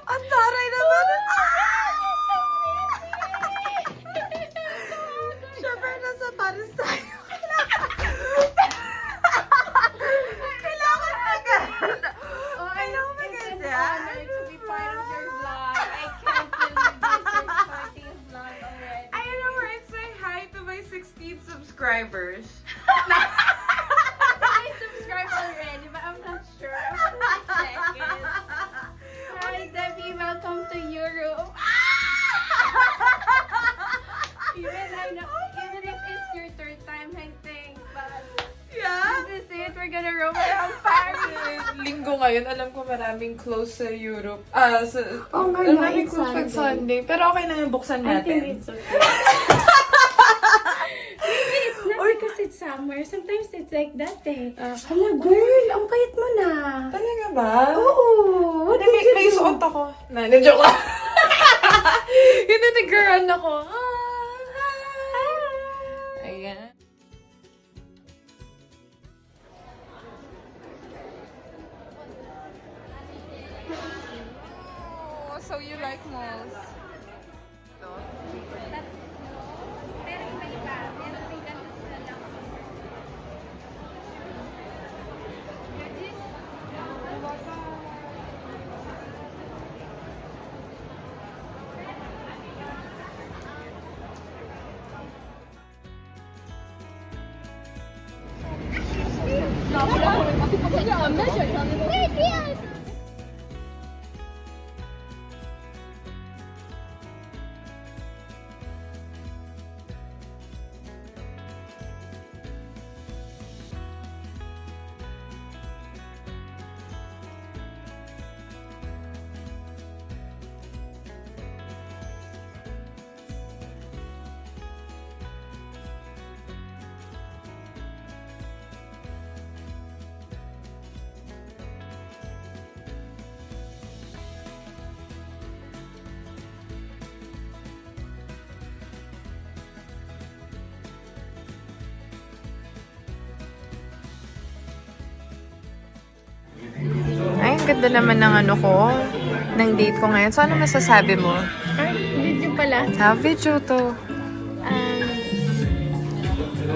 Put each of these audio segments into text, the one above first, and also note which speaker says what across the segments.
Speaker 1: Ang taray naman! Siyempre, nasa Paris tayo. Kailangan maganda. Kailangan maganda.
Speaker 2: To be part of your vlog. I can't believe this. You're starting a vlog already.
Speaker 1: I know, right? Say hi to my 16 subscribers.
Speaker 2: I subscribed already, but I'm not sure. I'm gonna check it. Hi, Debbie. Welcome to Europe. Even if it's your third time, I think, but
Speaker 1: Yeah?
Speaker 2: this is it. We're gonna roam around Paris.
Speaker 1: Linggo ngayon, alam ko maraming close sa Europe.
Speaker 2: Oh my
Speaker 1: maraming
Speaker 2: God,
Speaker 1: close pag
Speaker 2: Sunday.
Speaker 1: Sunday. Pero okay na yung buksan
Speaker 2: I think
Speaker 1: natin.
Speaker 2: it's okay. Maybe it's not because it's summer. Sometimes it's like that eh. Hala, girl, ang payat mo na.
Speaker 1: Talaga ba?
Speaker 2: Oo. What
Speaker 1: Hindi,
Speaker 2: did you
Speaker 1: may
Speaker 2: do?
Speaker 1: suot ako. Joke lang. Hindi, nag-girl ako. Ayan. Oh, so you like malls?
Speaker 2: Pero iba-iba. Meron rin ganun sa lang.
Speaker 1: Ay, ang ganda naman ng ano ko, ng date ko ngayon. So, ano masasabi mo?
Speaker 2: Video pala.
Speaker 1: Video to.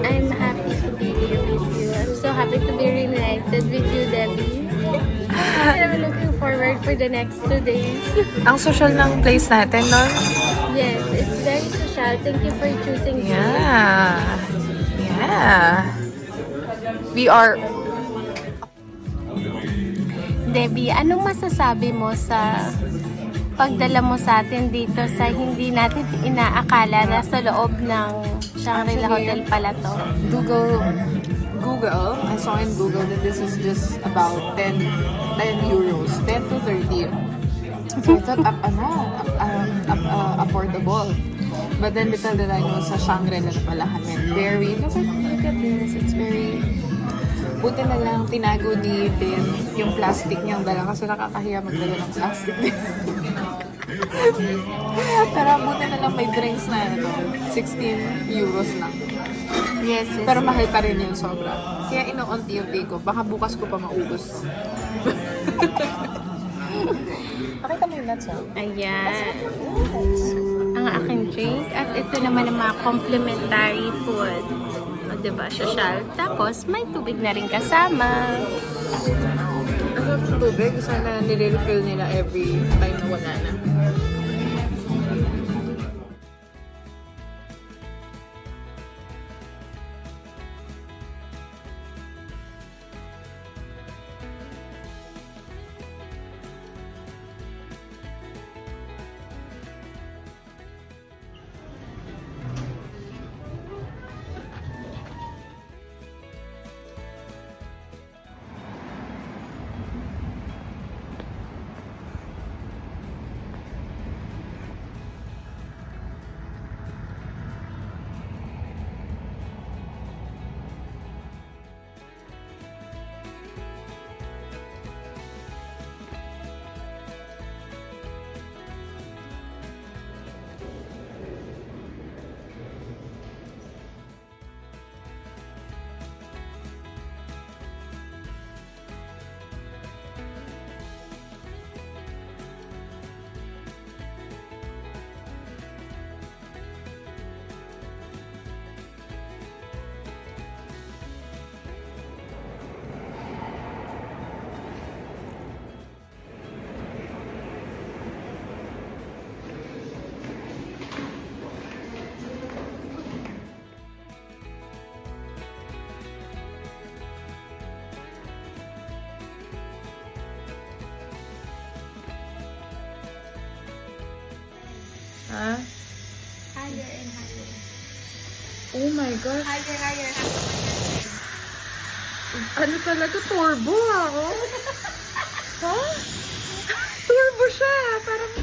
Speaker 2: I'm happy to be here with you. I'm so happy to be reunited with you, Debbie. And I'm looking forward for the next 2 days.
Speaker 1: Ang social ng place natin, no?
Speaker 2: Yes, it's very social. Thank you for choosing me.
Speaker 1: Yeah. Yeah. We are...
Speaker 2: Debbie, anong masasabi mo sa pagdala mo sa atin dito sa hindi natin inaakala na sa loob ng Shangri-La Hotel pala to?
Speaker 3: Google, I saw in Google that this is just about 10 euros, 10 to 30. So I thought, affordable. But then little did I know, sa Shangri-La na pala kami. Very, look at this, it's very... Buti na lang tinago ni Ben yung plastic niyang dala kasi nakakahiya magdala ng plastic. Pero buti na lang may drinks na 16 euros lang.
Speaker 2: Yes, yes.
Speaker 3: Pero mahal pa rin yun sobra. Kaya ino-unti-unti ko. Baka bukas ko pa maubos. Pakita mo yung nuts, oh.
Speaker 2: Ayan. Ang aking drink. At ito naman ang mga complimentary food. O, diba? Social. Tapos, may tubig na rin kasama.
Speaker 3: Ang tubig, sana nire-refill nila every time na wala na.
Speaker 1: Ha?
Speaker 2: Higher and higher.
Speaker 1: Oh my God.
Speaker 2: Higher, higher.
Speaker 1: Ano talaga? Turbo ako? Ha? Turbo siya. Parang